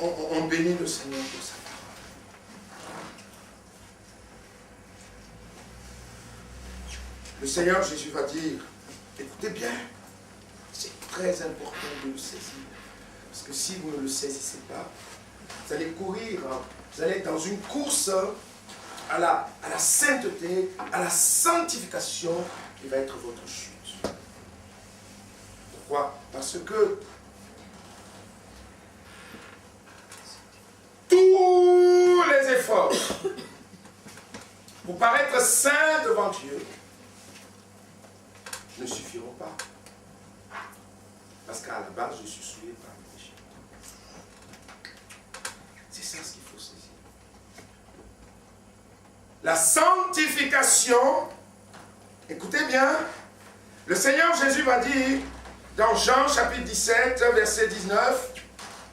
on bénit le Seigneur pour sa parole. Le Seigneur Jésus va dire, écoutez bien, c'est très important de le saisir. Parce que si vous ne le saisissez pas, vous allez courir, vous allez être dans une course à la sainteté, à la sanctification qui va être votre chute. Pourquoi? Parce que tous les efforts pour paraître saint devant Dieu ne suffiront pas. Parce qu'à la base, je suis souillé par le péché. C'est ça ce qu'il faut saisir. La sanctification, écoutez bien, le Seigneur Jésus va dire dans Jean chapitre 17, verset 19,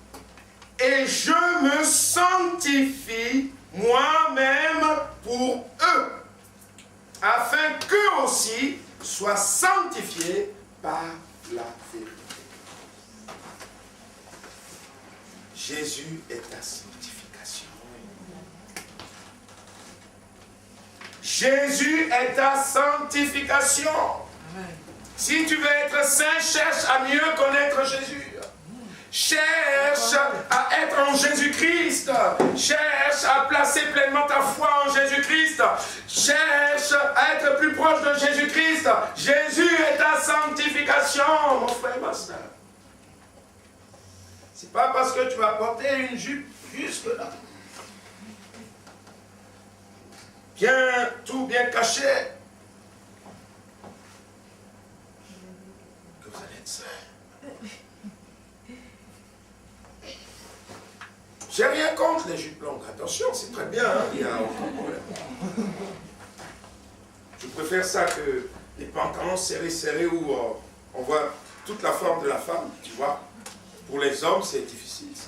« Et je me sanctifie moi-même pour eux, afin qu'eux aussi soient sanctifiés par la vérité. » Jésus est ta sanctification. Jésus est ta sanctification. Si tu veux être saint, cherche à mieux connaître Jésus. Cherche à être en Jésus-Christ. Cherche à placer pleinement ta foi en Jésus-Christ. Cherche à être plus proche de Jésus-Christ. Jésus est ta sanctification, mon frère et ma soeur. C'est pas parce que tu vas porter une jupe jusque là. Tout bien caché, que vous allez être saint. J'ai rien contre les jupes longues. Attention, c'est très bien, hein, il n'y a aucun problème. Je préfère ça que les pantalons serrés où on voit toute la forme de la femme, tu vois. Pour les hommes, c'est difficile, ça.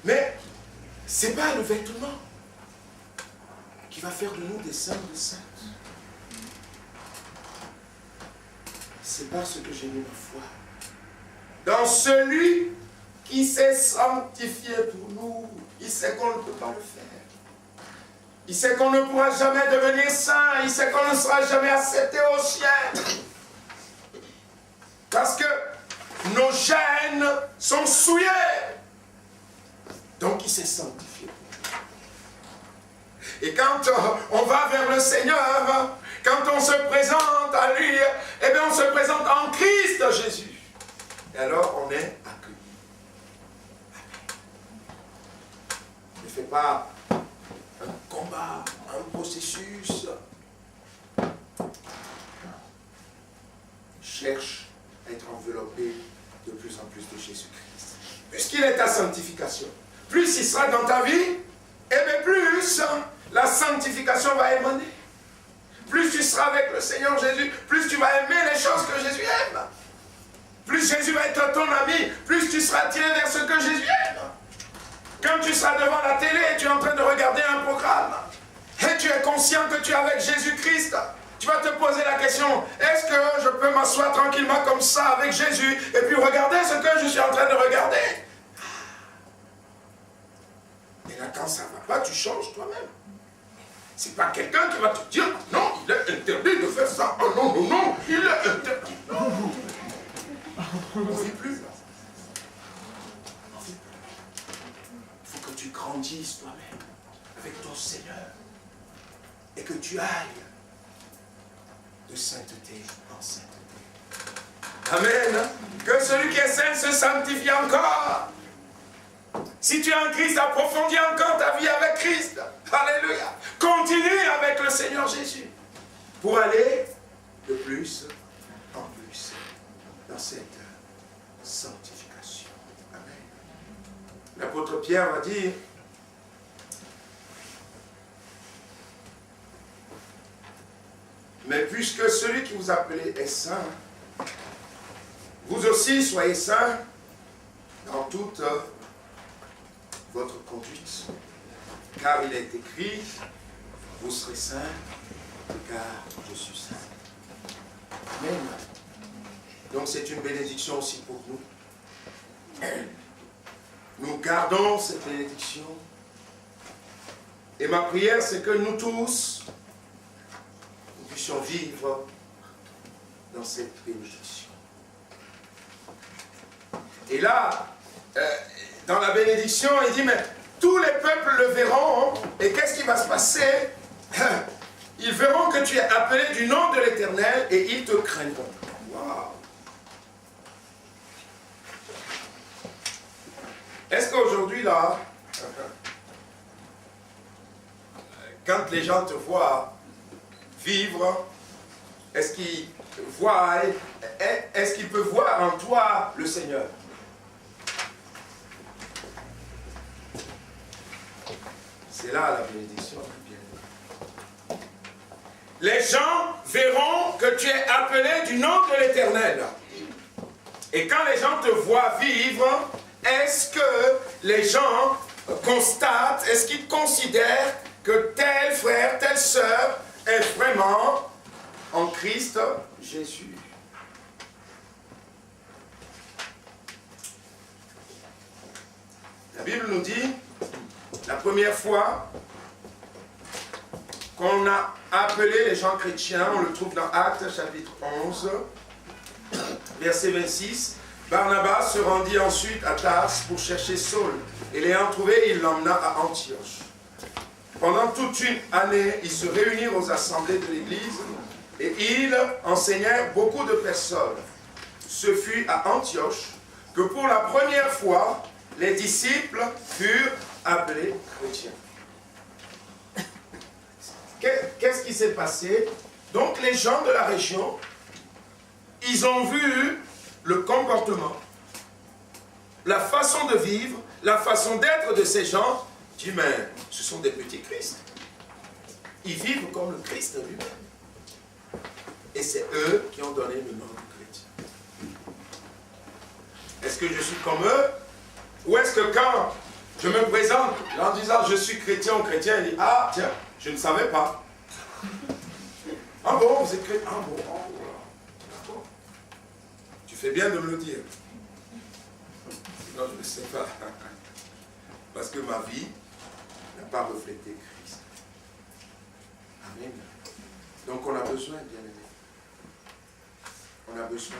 Mais, c'est pas le vêtement qui va faire de nous des saints de saintes. C'est parce que j'ai mis ma foi dans celui qui s'est sanctifié pour nous. Il sait qu'on ne peut pas le faire. Il sait qu'on ne pourra jamais devenir saint. Il sait qu'on ne sera jamais accepté au ciel. Parce que nos gènes sont souillés. Donc il s'est sanctifié. Et quand on va vers le Seigneur, quand on se présente à lui, eh bien on se présente en Christ Jésus. Et alors on est accueilli. Ne fais pas un combat, un processus. Cherche à être enveloppé de plus en plus de Jésus-Christ. Puisqu'il est ta sanctification, plus il sera dans ta vie, et bien plus la sanctification va émaner. Plus tu seras avec le Seigneur Jésus, plus tu vas aimer les choses que Jésus aime. Plus Jésus va être ton ami, plus tu seras attiré vers ce que Jésus aime. Quand tu seras devant la télé et tu es en train de regarder un programme, et tu es conscient que tu es avec Jésus-Christ, tu vas te poser la question, est-ce que je peux m'asseoir tranquillement comme ça avec Jésus et puis regarder ce que je suis en train de regarder? Et là, quand ça ne va pas, tu changes toi-même. C'est pas quelqu'un qui va te dire, non, il est interdit de faire ça. Oh non, non, non, il est interdit. Non. On ne vit plus. Il faut que tu grandisses toi-même avec ton Seigneur et que tu ailles de sainteté en sainteté. Amen. Que celui qui est saint se sanctifie encore. Si tu es en Christ, approfondis encore ta vie avec Christ. Alléluia. Continue avec le Seigneur Jésus pour aller de plus en plus dans cette sanctification. Amen. L'apôtre Pierre va dire, mais puisque celui qui vous appelait est saint, vous aussi soyez saints dans toute votre conduite. Car il est écrit, vous serez saints, car je suis saint. Amen. Donc c'est une bénédiction aussi pour nous. nous gardons cette bénédiction. Et ma prière, c'est que nous tous, nous puissions vivre dans cette bénédiction. Et là, dans la bénédiction, il dit, mais tous les peuples le verront, et qu'est-ce qui va se passer? Ils verront que tu es appelé du nom de l'Éternel, et ils te craindront. Wow. Est-ce qu'aujourd'hui, là, quand les gens te voient vivre, est-ce qu'ils peuvent voir en toi le Seigneur? C'est là la bénédiction. Les gens verront que tu es appelé du nom de l'Éternel. Et quand les gens te voient vivre, est-ce que les gens constatent, est-ce qu'ils considèrent que tel frère, telle sœur est vraiment en Christ Jésus? La Bible nous dit, la première fois qu'on a appelé les gens chrétiens, on le trouve dans Actes chapitre 11, verset 26, Barnabas se rendit ensuite à Tars pour chercher Saul, et l'ayant trouvé, il l'emmena à Antioche. Pendant toute une année, ils se réunirent aux assemblées de l'Église, et ils enseignèrent beaucoup de personnes. Ce fut à Antioche que pour la première fois, les disciples furent appelés chrétiens. Qu'est-ce qui s'est passé? Donc les gens de la région, ils ont vu le comportement, la façon de vivre, la façon d'être de ces gens. Ils disent, mais ce sont des petits Christ. Ils vivent comme le Christ lui-même. Et c'est eux qui ont donné le nom de chrétien. Est-ce que je suis comme eux? Ou est-ce que quand je me présente en disant je suis chrétien ou chrétien, il dit, ah tiens, je ne savais pas. Ah bon, vous êtes chrétien? Ah bon, d'accord. Tu fais bien de me le dire. Sinon, je ne sais pas. Parce que ma vie n'a pas reflété Christ. Amen. Donc on a besoin, bien aimé. On a besoin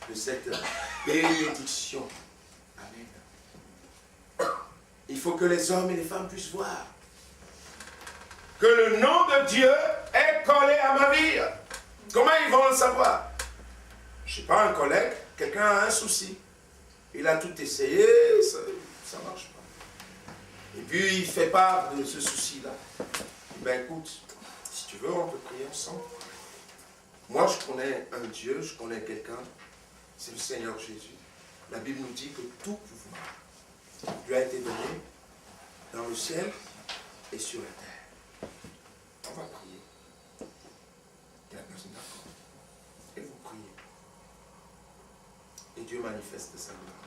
de cette bénédiction. Amen. Il faut que les hommes et les femmes puissent voir que le nom de Dieu est collé à ma vie. Comment ils vont le savoir? Je ne sais pas, un collègue, quelqu'un a un souci. Il a tout essayé, ça ne marche pas. Et puis il fait part de ce souci-là. Ben écoute, si tu veux, on peut prier ensemble. Moi, je connais un Dieu, je connais quelqu'un, c'est le Seigneur Jésus. La Bible nous dit que tout pouvoir lui a été donné dans le ciel et sur la terre. On va prier. Il y a personne d'accord. Et vous priez. Et Dieu manifeste sa gloire.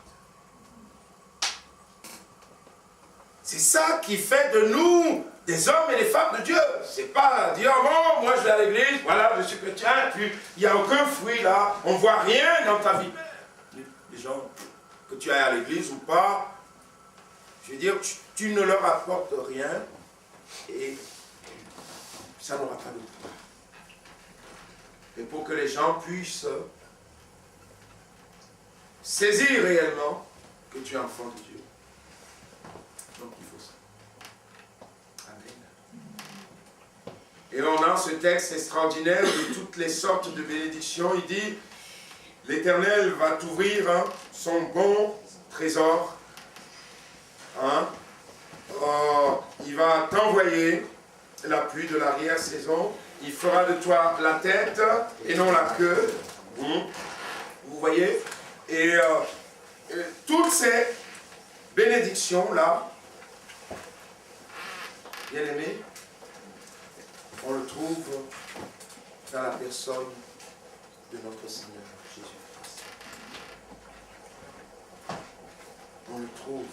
C'est ça qui fait de nous des hommes et des femmes de Dieu. C'est pas dire, oh bon, moi je vais à l'église, voilà, je suis chrétien, puis il n'y a aucun fruit là, on ne voit rien dans ta vie. Les gens, que tu ailles à l'église ou pas, je veux dire, tu ne leur apportes rien et ça n'aura pas de pouvoir. Et pour que les gens puissent saisir réellement que tu es enfant de Dieu. Donc il faut ça. Amen. Et on a ce texte extraordinaire de toutes les sortes de bénédictions. Il dit, l'Éternel va t'ouvrir son bon trésor. Il va t'envoyer la pluie de l'arrière-saison. Il fera de toi la tête et non la queue. Vous voyez? Et toutes ces bénédictions-là, bien aimés, on le trouve dans la personne de notre Seigneur Jésus-Christ. On le trouve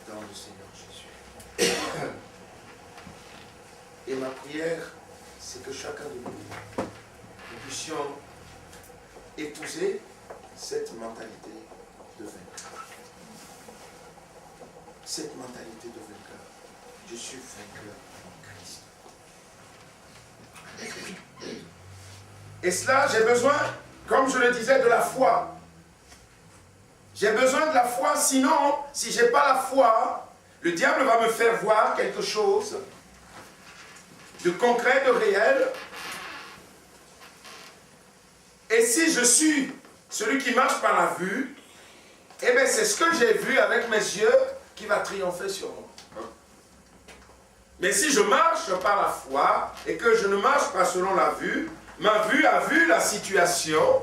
dans le Seigneur Jésus. Et ma prière, c'est que chacun de nous puissions épouser cette mentalité de vainqueur. Cette mentalité de vainqueur. Je suis vainqueur en Christ. Et cela, j'ai besoin, comme je le disais, de la foi. J'ai besoin de la foi, sinon, si je n'ai pas la foi, le diable va me faire voir quelque chose de concret, de réel. Et si je suis celui qui marche par la vue, eh bien c'est ce que j'ai vu avec mes yeux qui va triompher sur moi. Mais si je marche par la foi et que je ne marche pas selon la vue, ma vue a vu la situation,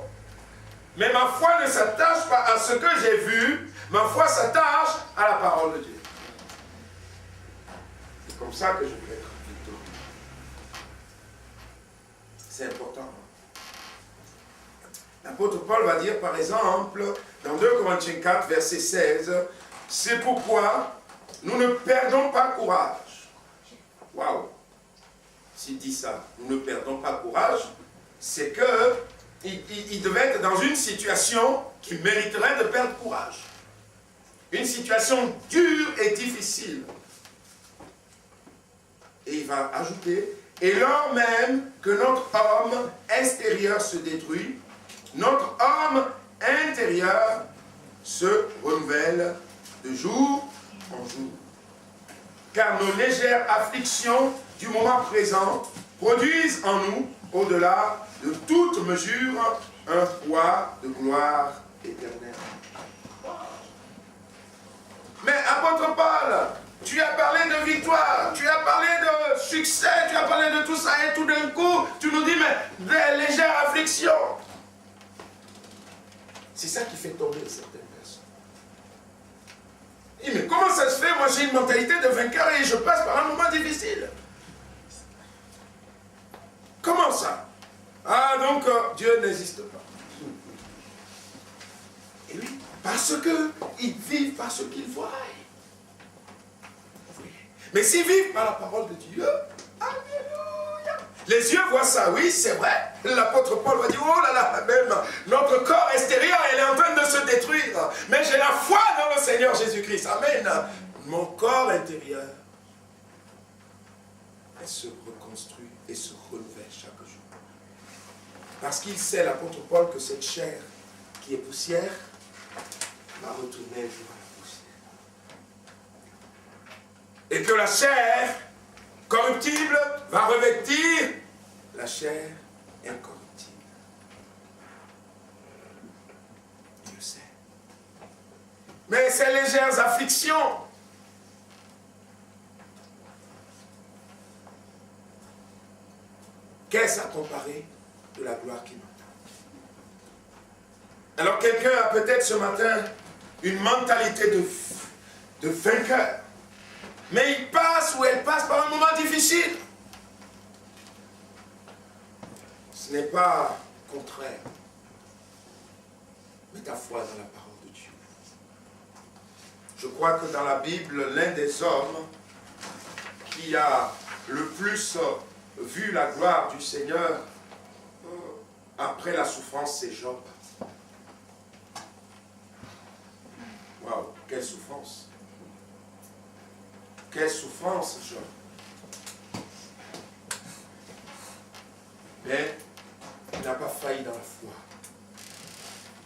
mais ma foi ne s'attache pas à ce que j'ai vu, ma foi s'attache à la parole de Dieu. C'est comme ça que je peux être victorieux. C'est important. L'apôtre Paul va dire par exemple, dans 2 Corinthiens 4, verset 16, « C'est pourquoi nous ne perdons pas courage. » Waouh! S'il dit ça, nous ne perdons pas courage, c'est qu'il devait être dans une situation qui mériterait de perdre courage. Une situation dure et difficile. Et il va ajouter, « Et lors même que notre homme extérieur se détruit, notre homme intérieur se renouvelle de jour en jour. Car nos légères afflictions du moment présent produisent en nous, au-delà de toute mesure, un poids de gloire éternelle. » Mais apôtre Paul, tu as parlé de victoire, tu as parlé de succès, tu as parlé de tout ça, et tout d'un coup, tu nous dis, mais des légères afflictions. C'est ça qui fait tomber certaines personnes. Et mais comment ça se fait? Moi j'ai une mentalité de vainqueur et je passe par un moment difficile. Comment ça? Ah donc Dieu n'existe pas. Et oui, parce qu'ils vivent par ce qu'ils voient. Oui. Mais s'ils vivent par la parole de Dieu, alléluia. Les yeux voient ça, oui, c'est vrai. L'apôtre Paul va dire, oh là là, même notre corps extérieur, il est en train de se détruire. Mais j'ai la foi dans le Seigneur Jésus-Christ. Amen. Mon corps intérieur, elle se reconstruit et se renouvelle chaque jour. Parce qu'il sait, l'apôtre Paul, que cette chair qui est poussière va retourner un jour à la poussière. Et que la chair corruptible va revêtir la chair incorruptible. Dieu sait. Mais ces légères afflictions, qu'est-ce à comparer de la gloire qui m'attend? Alors quelqu'un a peut-être ce matin une mentalité de vainqueur. Mais il passe ou elle passe par un moment difficile. Ce n'est pas contraire. Mais ta foi dans la parole de Dieu. Je crois que dans la Bible, l'un des hommes qui a le plus vu la gloire du Seigneur après la souffrance, c'est Job. Waouh, quelle souffrance! Quelle souffrance, Job! Mais il n'a pas failli dans la foi.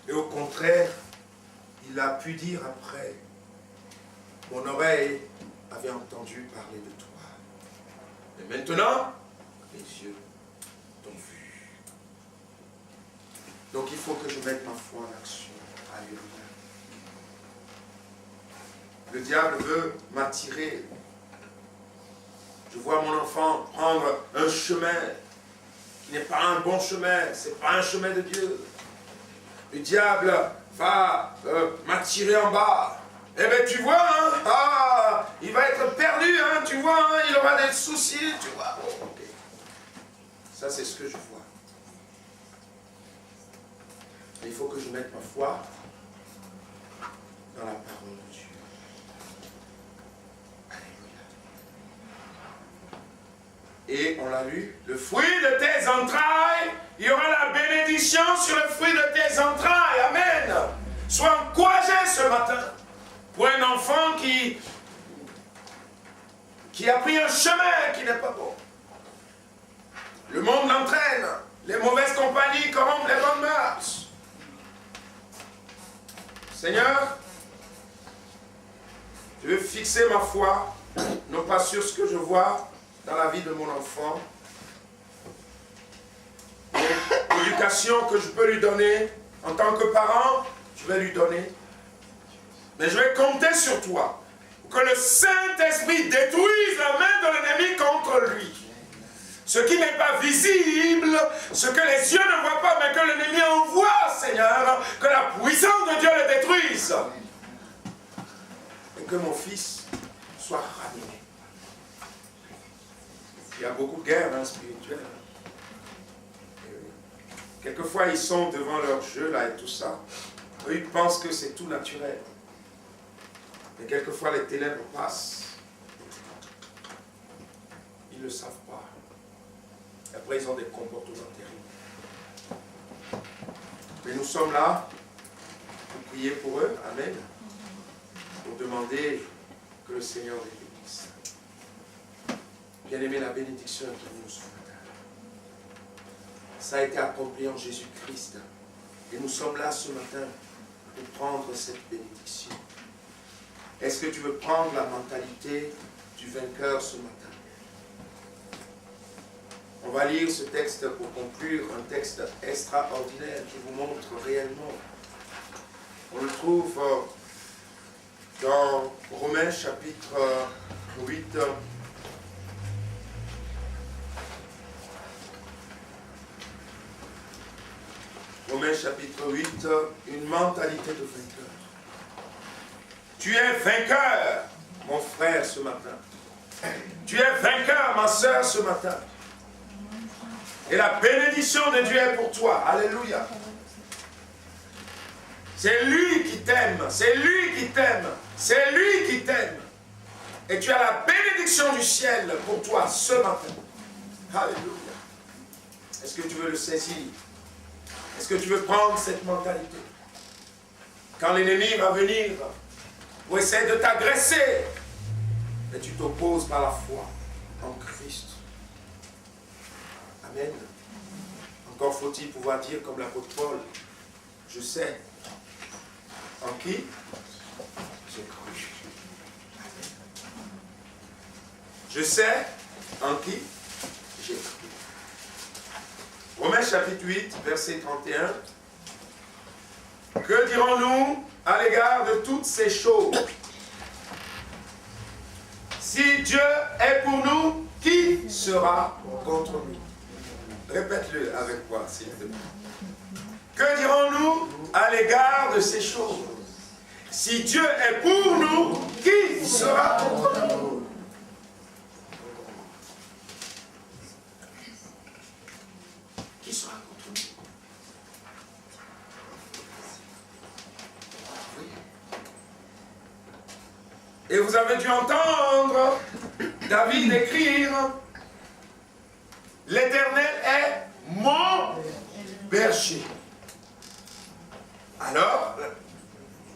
Et au contraire, il a pu dire après, mon oreille avait entendu parler de toi. Et maintenant, mes yeux t'ont vu. Donc il faut que je mette ma foi en action. Alléluia. Le diable veut m'attirer. Je vois mon enfant prendre un chemin qui n'est pas un bon chemin, ce n'est pas un chemin de Dieu. Le diable va m'attirer en bas. Eh bien tu vois, hein, il va être perdu, hein, tu vois, hein, il aura des soucis, tu vois. Oh, okay. Ça c'est ce que je vois. Mais il faut que je mette ma foi dans la parole de Dieu. Et on l'a lu, le fruit de tes entrailles, il y aura la bénédiction sur le fruit de tes entrailles. Amen. matin pour un enfant qui a pris un chemin qui n'est pas bon. Le monde l'entraîne. Les mauvaises compagnies corrompent les bonnes mœurs. Seigneur, je veux fixer ma foi, non pas sur ce que je vois dans la vie de mon enfant, l'éducation que je peux lui donner en tant que parent, je vais lui donner. Mais je vais compter sur toi pour que le Saint-Esprit détruise la main de l'ennemi contre lui. Ce qui n'est pas visible, ce que les yeux ne voient pas, mais que l'ennemi envoie, Seigneur, que la puissance de Dieu le détruise. Et que mon fils soit ramené. Il y a beaucoup de guerres spirituelles. Quelquefois, ils sont devant leur jeu, là, et tout ça. Eux, ils pensent que c'est tout naturel. Mais quelquefois, les ténèbres passent. Ils ne le savent pas. Et après, ils ont des comportements terribles. Mais nous sommes là pour prier pour eux. Amen. Pour demander que le Seigneur les bénisse. Bien-aimé, la bénédiction est pour nous ce matin. Ça a été accompli en Jésus-Christ. Et nous sommes là ce matin pour prendre cette bénédiction. Est-ce que tu veux prendre la mentalité du vainqueur ce matin? On va lire ce texte pour conclure, un texte extraordinaire qui vous montre réellement. On le trouve dans Romains chapitre 8. Romains chapitre 8, une mentalité de vainqueur. Tu es vainqueur, mon frère, ce matin. Tu es vainqueur, ma soeur, ce matin. Et la bénédiction de Dieu est pour toi. Alléluia. C'est lui qui t'aime. C'est lui qui t'aime. C'est lui qui t'aime. Et tu as la bénédiction du ciel pour toi ce matin. Alléluia. Est-ce que tu veux le saisir? Est-ce que tu veux prendre cette mentalité? Quand l'ennemi va venir pour essayer de t'agresser, mais tu t'opposes par la foi en Christ. Amen. Encore faut-il pouvoir dire comme l'apôtre Paul, je sais en qui j'ai cru. Je sais en qui j'ai cru. Romains chapitre 8, verset 31. Que dirons-nous à l'égard de toutes ces choses? Si Dieu est pour nous, qui sera contre nous? Répète-le avec moi, s'il te plaît. Que dirons-nous à l'égard de ces choses? Si Dieu est pour nous, qui sera contre nous? Qui sera contre nous? Oui. Et vous avez dû entendre David écrire: l'Éternel est mon berger. Alors,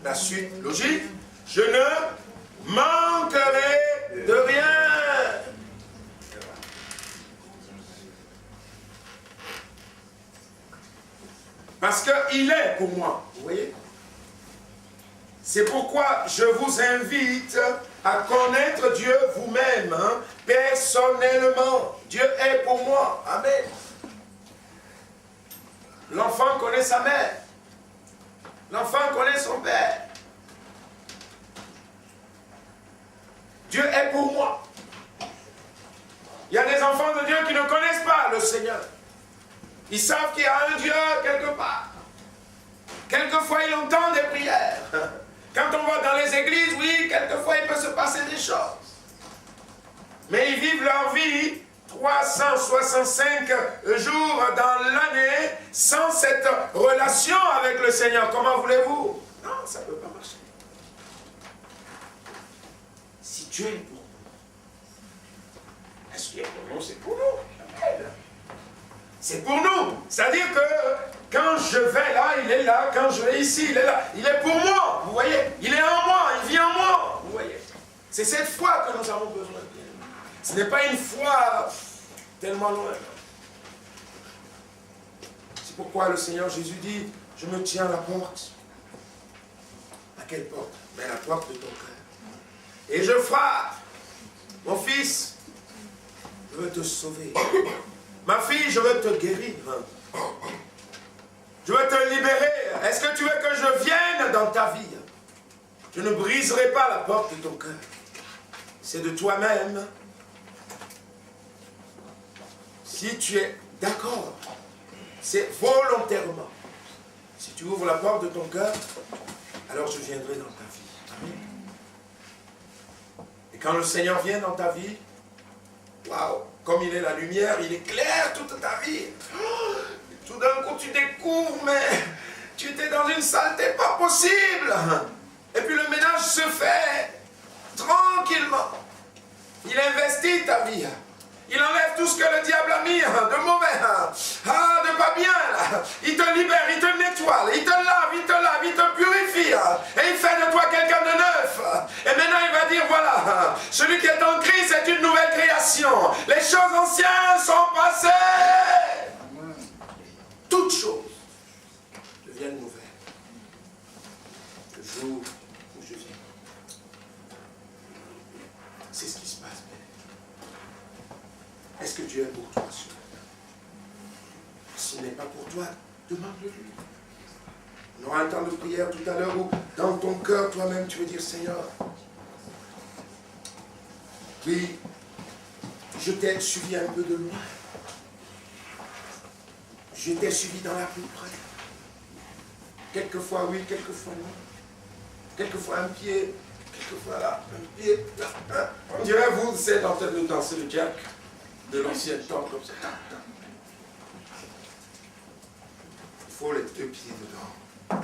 la suite logique, je ne manquerai de rien. Parce qu'il est pour moi, vous voyez? C'est pourquoi je vous invite à connaître Dieu vous-même, hein, personnellement. Dieu est pour moi. Amen. L'enfant connaît sa mère. L'enfant connaît son père. Dieu est pour moi. Il y a des enfants de Dieu qui ne connaissent pas le Seigneur. Ils savent qu'il y a un Dieu quelque part. Quelquefois, ils entendent des prières. Quand on va dans les églises, oui, quelquefois, il peut se passer des choses. Mais ils vivent leur vie 365 jours dans l'année sans cette relation avec le Seigneur. Comment voulez-vous? Non, ça ne peut pas marcher. Si Dieu est pour nous, est-ce qu'il est pour nous? C'est pour nous. C'est pour nous. C'est-à-dire que Quand je vais là, il est là. Quand je vais ici, il est là. Il est pour moi, vous voyez. Il est en moi, il vit en moi, vous voyez. C'est cette foi que nous avons besoin. Ce n'est pas une foi tellement loin. C'est pourquoi le Seigneur Jésus dit, je me tiens à la porte. À quelle porte? Mais à la porte de ton cœur. Et je frappe. Mon fils, je veux te sauver. Ma fille, je veux te guérir. Je veux te libérer. Est-ce que tu veux que je vienne dans ta vie? Je ne briserai pas la porte de ton cœur. C'est de toi-même. Si tu es d'accord, c'est volontairement. Si tu ouvres la porte de ton cœur, alors je viendrai dans ta vie. Amen. Et quand le Seigneur vient dans ta vie, waouh, comme il est la lumière, il éclaire toute ta vie. Tout d'un coup, tu découvres, mais tu étais dans une saleté pas possible. Et puis le ménage se fait tranquillement. Il investit ta vie. Il enlève tout ce que le diable a mis de mauvais, de pas bien. Il te libère, il te nettoie, il te lave, il te purifie. Et il fait de toi quelqu'un de neuf. Et maintenant il va dire, voilà, celui qui est en Christ est une nouvelle création. Les choses anciennes sont passées. Toutes choses deviennent nouvelles. Le jour où je viens. C'est ce qui se passe. Est-ce que Dieu est pour toi ce matin? S'il n'est pas pour toi, demande-le lui. On aura un temps de prière tout à l'heure où, dans ton cœur, toi-même, tu veux dire, Seigneur, oui, je t'ai suivi un peu de loin. Je t'ai suivi dans la plus près. Quelquefois oui, quelquefois non. Quelquefois un pied, quelquefois là, un pied là. On dirait vous, c'est en train de danser le jack de l'ancien temps comme ça. Il faut les deux pieds dedans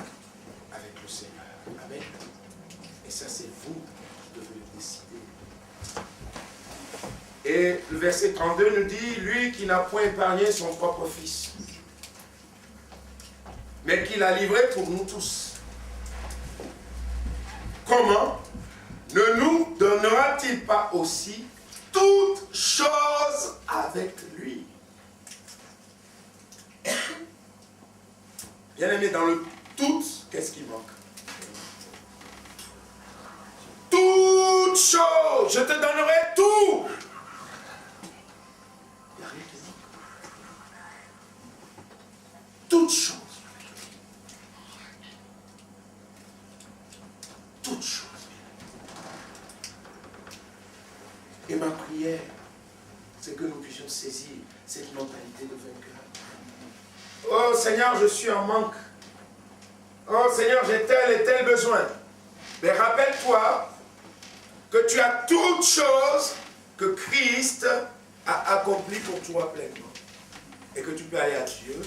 avec le Seigneur. Amen. Et ça, c'est vous qui devez le décider. Et le verset 32 nous dit, lui qui n'a point épargné son propre fils, mais qui l'a livré pour nous tous. Comment ne nous donnera-t-il pas aussi toutes choses avec lui? Bien aimé, dans le tout, qu'est-ce qui manque? Toutes choses, je te donnerai tout. Il n'y a rien qui manque. Toutes choses. Toutes choses. Et ma prière, c'est que nous puissions saisir cette mentalité de vainqueur. Oh Seigneur, je suis en manque. Oh Seigneur, j'ai tel et tel besoin. Mais rappelle-toi que tu as toutes choses que Christ a accomplies pour toi pleinement. Et que tu peux aller à Dieu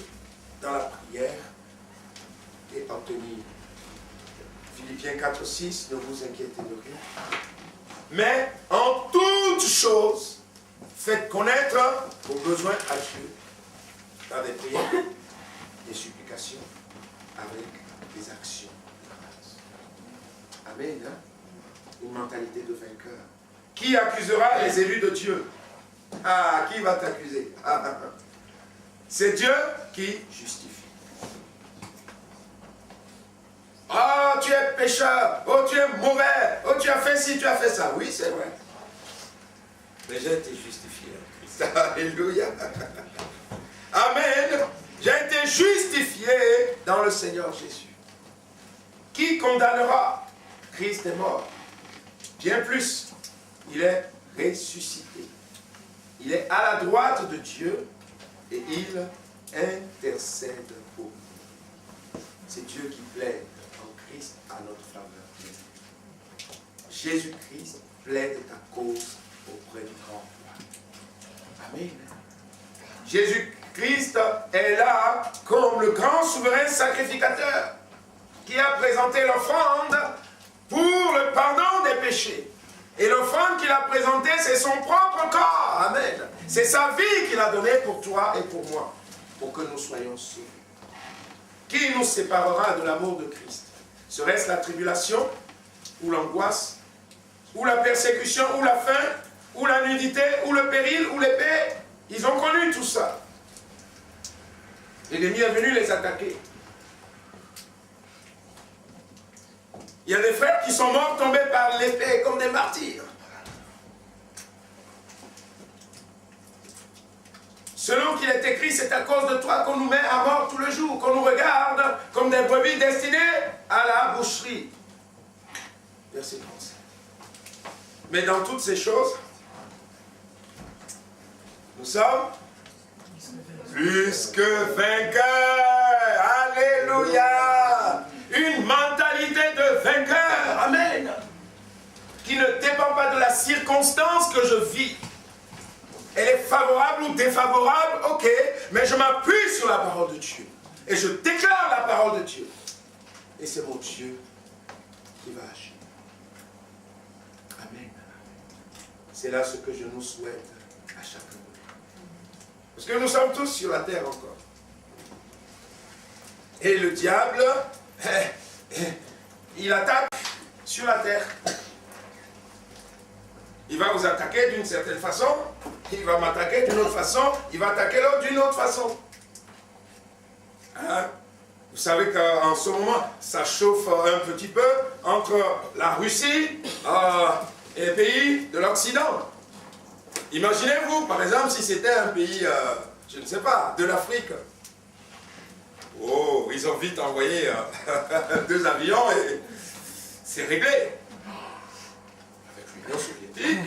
dans la prière et obtenir. Philippiens 4,6, ne vous inquiétez de rien. Mais en toutes choses, faites connaître vos besoins à Dieu par des prières, des supplications, avec des actions de grâce. Amen. Hein? Une mentalité de vainqueur. Qui accusera les élus de Dieu? Ah, qui va t'accuser? C'est Dieu qui justifie. Oh, tu es pécheur. Oh, tu es mauvais. Oh, tu as fait ci, tu as fait ça. Oui, c'est vrai. Mais j'ai été justifié en Christ. Alléluia. Amen. J'ai été justifié dans le Seigneur Jésus. Qui condamnera? Christ est mort. Bien plus, il est ressuscité. Il est à la droite de Dieu et il intercède pour nous. C'est Dieu qui plaide en Christ à notre faveur. Jésus-Christ plaide ta cause auprès du grand roi. Amen. Jésus-Christ est là comme le grand souverain sacrificateur qui a présenté l'offrande pour le pardon des péchés. Et l'offrande qu'il a présentée, c'est son propre corps. Amen. C'est sa vie qu'il a donnée pour toi et pour moi, pour que nous soyons sauvés. Qui nous séparera de l'amour de Christ? Serait-ce la tribulation, ou l'angoisse, ou la persécution, ou la faim, ou la nudité, ou le péril, ou l'épée? Ils ont connu tout ça. L'ennemi est venu les attaquer. Il y a des frères qui sont morts tombés par l'épée comme des martyrs. Selon qu'il est écrit, c'est à cause de toi qu'on nous met à mort tout le jour, qu'on nous regarde comme des brebis destinées à la boucherie. Verset 37. Mais dans toutes ces choses, nous sommes plus que vainqueurs. Alléluia. Une mentalité de vainqueur. Amen. Qui ne dépend pas de la circonstance que je vis. Elle est favorable ou défavorable, ok, mais je m'appuie sur la parole de Dieu. Et je déclare la parole de Dieu. Et c'est mon Dieu qui va agir. Amen. C'est là ce que je nous souhaite à chacun. Parce que nous sommes tous sur la terre encore. Et le diable, il attaque sur la terre. Il va vous attaquer d'une certaine façon, il va m'attaquer d'une autre façon, il va attaquer l'autre d'une autre façon. Hein? Vous savez qu'en ce moment, ça chauffe un petit peu entre la Russie et les pays de l'Occident. Imaginez-vous, par exemple, si c'était un pays, je ne sais pas, de l'Afrique. Oh, ils ont vite envoyé 2 avions et c'est réglé. Avec l'Union soviétique,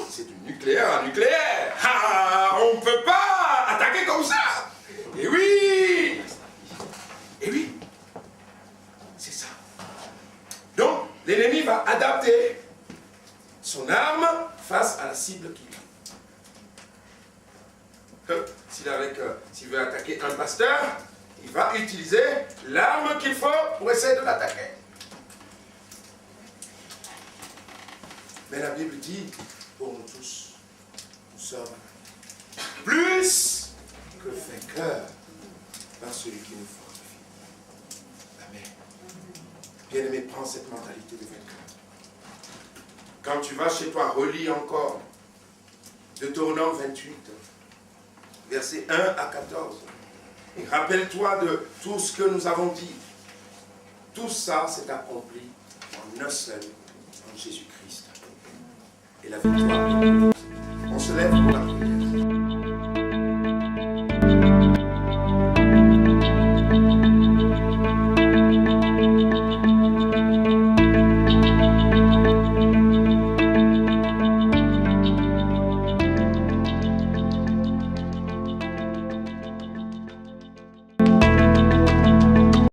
c'est du nucléaire à nucléaire. Ah, on ne peut pas attaquer comme ça. Et oui, c'est ça. Donc, l'ennemi va adapter son arme face à la cible qu'il a. S'il veut attaquer un pasteur, il va utiliser l'arme qu'il faut pour essayer de l'attaquer. Mais la Bible dit, pour nous tous, nous sommes plus que vainqueurs par celui qui nous fortifie. Amen. Bien-aimé, prends cette mentalité de vainqueur. Quand tu vas chez toi, relis encore Deutéronome 28, versets 1 à 14. Et rappelle-toi de tout ce que nous avons dit. Tout ça s'est accompli en un seul, en Jésus-Christ. Et la victoire, on se lève pour la prière.